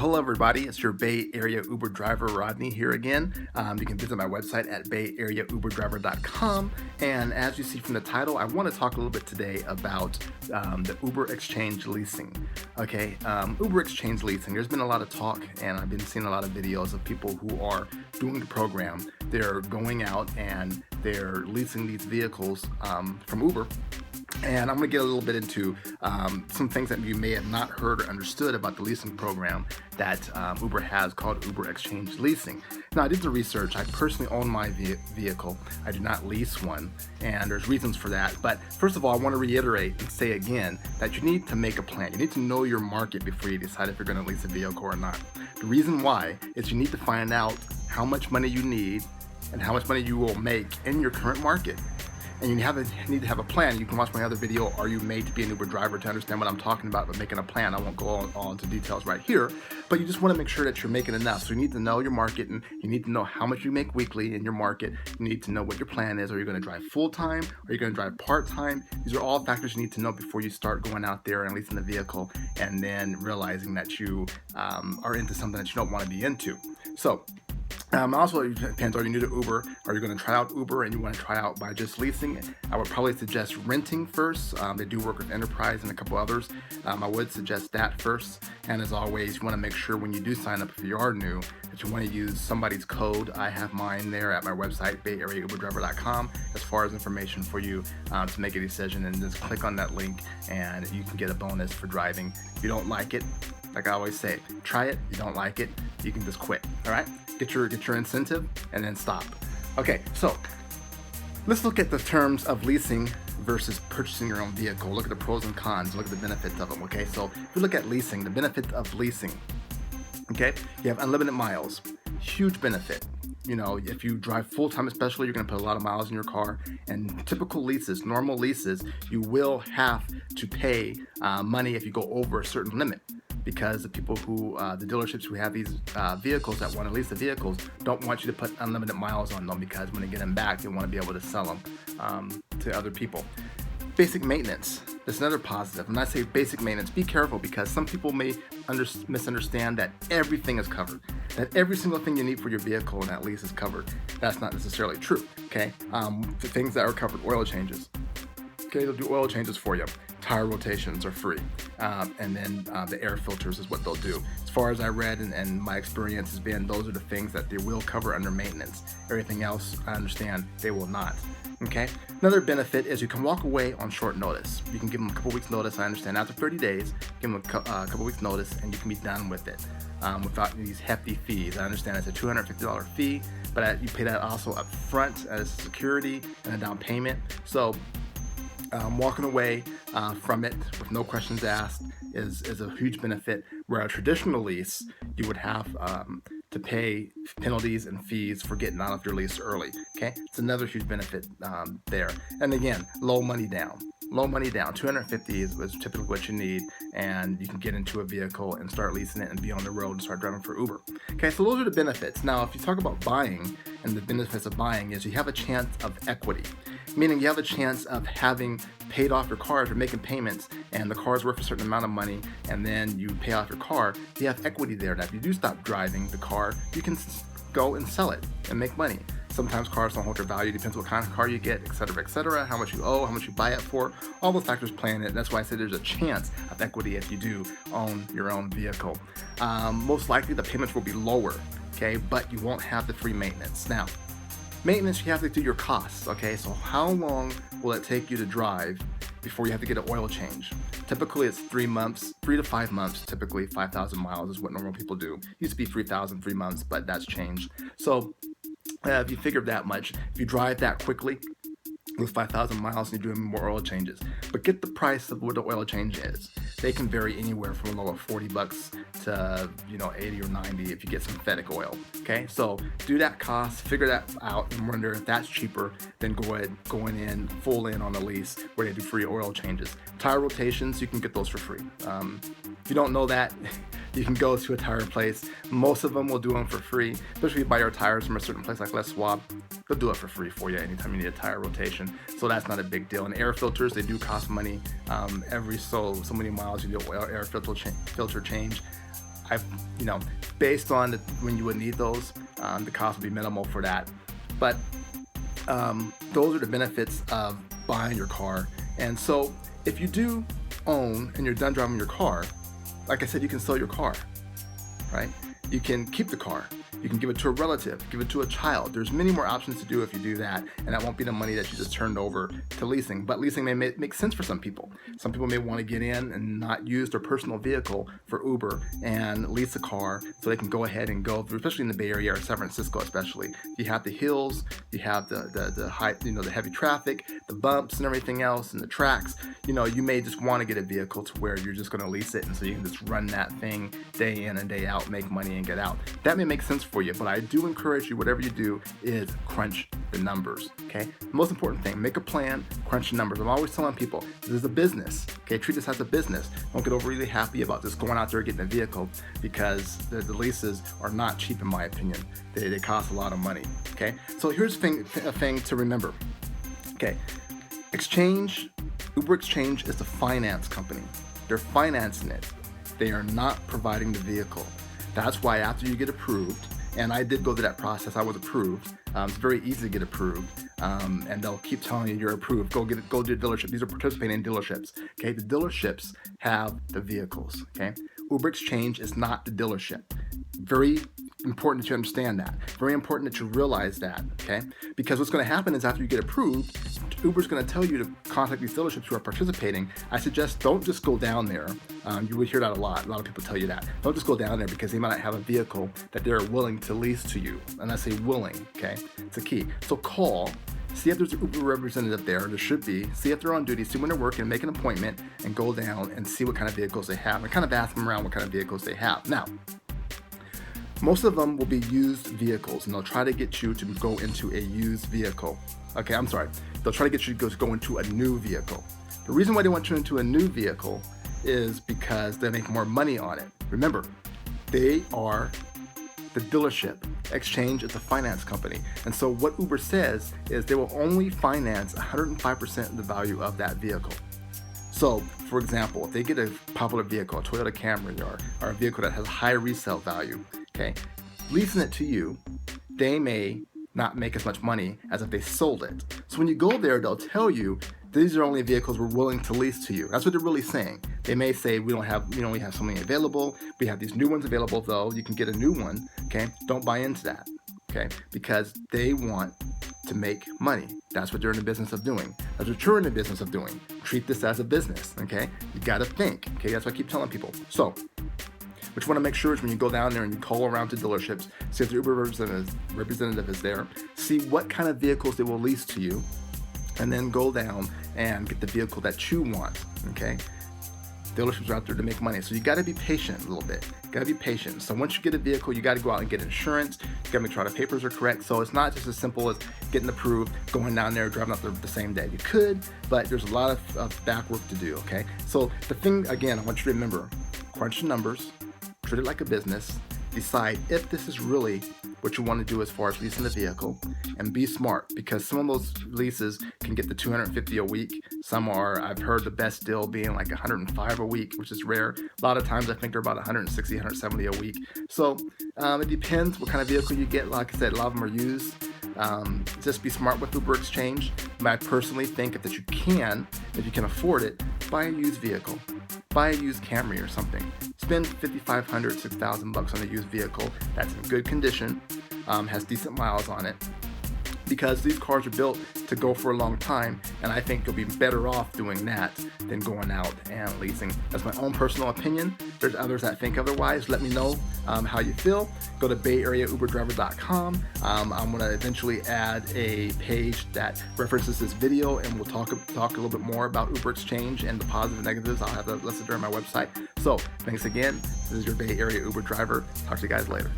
Hello everybody, it's your Bay Area Uber driver Rodney here again. You can visit my website at bayareauberdriver.com, and as you see from the title, I want to talk a little bit today about the Uber Xchange Leasing. Okay, Uber Xchange Leasing, there's been a lot of talk and I've been seeing a lot of videos of people who are doing the program. They're going out and they're leasing these vehicles from Uber. And I'm going to get a little bit into some things that you may have not heard or understood about the leasing program that Uber has called Uber Xchange Leasing. Now, I did the research. I personally own my vehicle. I do not lease one, and there's reasons for that. But first of all, I want to reiterate and say again that you need to make a plan. You need to know your market before you decide if you're going to lease a vehicle or not. The reason why is you need to find out how much money you need and how much money you will make in your current market. And you need to have a plan. You can watch my other video, Are You Made to Be an Uber Driver, to understand what I'm talking about with making a plan. I won't go all into details right here, but you just want to make sure that you're making enough. So you need to know your market, and you need to know how much you make weekly in your market. You need to know what your plan is. Are you going to drive full-time? Are you going to drive part-time? These are all factors you need to know before you start going out there and leasing the vehicle and then realizing that you are into something that you don't want to be into. So also, it depends, are you new to Uber? Are you going to try out Uber and you want to try out by just leasing? I would probably suggest renting first. They do work with Enterprise and a couple others. I would suggest that first. And as always, you want to make sure when you do sign up, if you are new, that you want to use somebody's code. I have mine there at my website, bayareauberdriver.com, as far as information for you to make a decision. And just click on that link and you can get a bonus for driving. If you don't like it, like I always say, try it. You don't like it, you can just quit. All right? Get your incentive and then stop. Okay, so let's look at the terms of leasing versus purchasing your own vehicle. Look at the pros and cons. Look at the benefits of them. Okay, so if you look at leasing, the benefit of leasing. Okay, you have unlimited miles. Huge benefit. You know, if you drive full-time especially, you're going to put a lot of miles in your car. And typical leases, normal leases, you will have to pay money if you go over a certain limit, because the people who, the dealerships who have these vehicles that want to lease the vehicles don't want you to put unlimited miles on them, because when they get them back, they want to be able to sell them to other people. Basic maintenance. That's another positive. When I say basic maintenance, be careful, because some people may misunderstand that everything is covered, that every single thing you need for your vehicle and that lease is covered. That's not necessarily true, okay? The things that are covered, oil changes. Okay, they'll do oil changes for you. Tire rotations are free. And then the air filters is what they'll do. As far as I read and my experience has been, those are the things that they will cover under maintenance. Everything else, I understand, they will not. Okay. Another benefit is you can walk away on short notice. You can give them a couple weeks notice. I understand after 30 days, give them a couple weeks notice and you can be done with it without these hefty fees. I understand it's a $250 fee, but you pay that also up front as security and a down payment. So walking away from it with no questions asked is a huge benefit, where a traditional lease, you would have to pay penalties and fees for getting out of your lease early. Okay, it's another huge benefit there. And again, low money down. Low money down. $250 is typically what you need, and you can get into a vehicle and start leasing it and be on the road and start driving for Uber. Okay, so those are the benefits. Now, if you talk about buying, and the benefits of buying is you have a chance of equity, meaning you have a chance of having paid off your car if you're making payments and the car is worth a certain amount of money, and then you pay off your car. You have equity there that if you do stop driving the car, you can go and sell it and make money. Sometimes cars don't hold their value, depends what kind of car you get, et cetera, how much you owe, how much you buy it for. All those factors play in it. That's why I say there's a chance of equity if you do own your own vehicle. Most likely the payments will be lower, okay, but you won't have the free maintenance. Now, maintenance, you have to do your costs, okay? So how long will it take you to drive before you have to get an oil change? Typically, it's 3 months, 3 to 5 months. Typically, 5,000 miles is what normal people do. Used to be 3,000, 3 months, but that's changed. So if you figure that much, if you drive that quickly, with 5,000 miles and you're doing more oil changes. But get the price of what the oil change is. They can vary anywhere from a low of $40 to 80 or 90 if you get synthetic oil. Okay, so do that cost, figure that out, and wonder if that's cheaper than going in full in on a lease where they do free oil changes. Tire rotations, you can get those for free. If you don't know that, you can go to a tire place. Most of them will do them for free, especially if you buy your tires from a certain place like Les Schwab. They'll do it for free for you anytime you need a tire rotation. So that's not a big deal. And air filters, they do cost money. Every so many miles you do air filter change. you know, based on when you would need those, the cost would be minimal for that. But those are the benefits of buying your car. And so if you do own and you're done driving your car, like I said, you can sell your car, right? You can keep the car. You can give it to a relative, give it to a child. There's many more options to do if you do that, and that won't be the money that you just turned over to leasing. But leasing may make sense for some people. Some people may want to get in and not use their personal vehicle for Uber and lease a car so they can go ahead and go through, especially in the Bay Area or San Francisco especially. You have the hills, you have the high, the heavy traffic, the bumps and everything else, and the tracks. You may just want to get a vehicle to where you're just going to lease it, and so you can just run that thing day in and day out, make money and get out. That may make sense for you, but I do encourage you, whatever you do, is crunch the numbers, okay? The most important thing, make a plan, crunch the numbers. I'm always telling people, this is a business, okay? Treat this as a business. Don't get overly happy about just going out there and getting a vehicle, because the leases are not cheap in my opinion. They cost a lot of money, okay? So here's a thing to remember, okay? Uber Xchange is a finance company. They're financing it. They are not providing the vehicle. That's why after you get approved, and I did go through that process, I was approved. It's very easy to get approved, and they'll keep telling you you're approved. Go to the dealership. These are participating dealerships. Okay, the dealerships have the vehicles. Okay, Uber Xchange is not the dealership. Very important that you understand that. Very important that you realize that. Okay, because what's going to happen is after you get approved, Uber's going to tell you to contact these dealerships who are participating. I suggest don't just go down there. You would hear that a lot. A lot of people tell you that. Don't just go down there because they might not have a vehicle that they're willing to lease to you. And I say willing, okay? It's a key. So call, see if there's an Uber representative there. There should be. See if they're on duty, see when they're working, make an appointment, and go down and see what kind of vehicles they have. And kind of ask them around what kind of vehicles they have. Now, most of them will be used vehicles, and they'll try to get you to go into a used vehicle. Okay, I'm sorry. They'll try to get you to go into a new vehicle. The reason why they want you into a new vehicle is because they make more money on it. Remember, they are the dealership. Xchange is a finance company. And so what Uber says is they will only finance 105% of the value of that vehicle. So, for example, if they get a popular vehicle, a Toyota Camry, or a vehicle that has high resale value, okay, leasing it to you, they may not make as much money as if they sold it. So when you go there, they'll tell you these are only vehicles we're willing to lease to you. That's what they're really saying. They may say we only have so many available. We have these new ones available though. You can get a new one. Okay, don't buy into that. Okay, because they want to make money. That's what they're in the business of doing. That's what you're in the business of doing. Treat this as a business. Okay, you got to think. Okay, that's what I keep telling people. So, what you want to make sure is when you go down there and you call around to dealerships, see if the Uber representative is there, see what kind of vehicles they will lease to you, and then go down and get the vehicle that you want, okay? Dealerships are out there to make money, so you got to be patient a little bit. You got to be patient. So once you get a vehicle, you got to go out and get insurance. You got to make sure the papers are correct. So it's not just as simple as getting approved, going down there, driving up the same day. You could, but there's a lot of back work to do, okay? So the thing, again, I want you to remember, crunch the numbers, treat it like a business, decide if this is really what you want to do as far as leasing the vehicle, and be smart, because some of those leases can get to $250 a week. Some are, I've heard the best deal being like $105 a week, which is rare. A lot of times I think they're about $160, $170 a week. So it depends what kind of vehicle you get. Like I said, a lot of them are used. Just be smart with Uber Xchange. I personally think that you can, if you can afford it, buy a used vehicle. Buy a used Camry or something. Spend $5,500, $6,000 on a used vehicle that's in good condition, has decent miles on it, because these cars are built to go for a long time, and I think you'll be better off doing that than going out and leasing. That's my own personal opinion. There's others that think otherwise. Let me know how you feel. Go to BayAreaUberDriver.com. I'm going to eventually add a page that references this video, and we'll talk a little bit more about Uber Xchange and the positives and negatives. I'll have that listed there on my website. So thanks again. This is your Bay Area Uber driver. Talk to you guys later.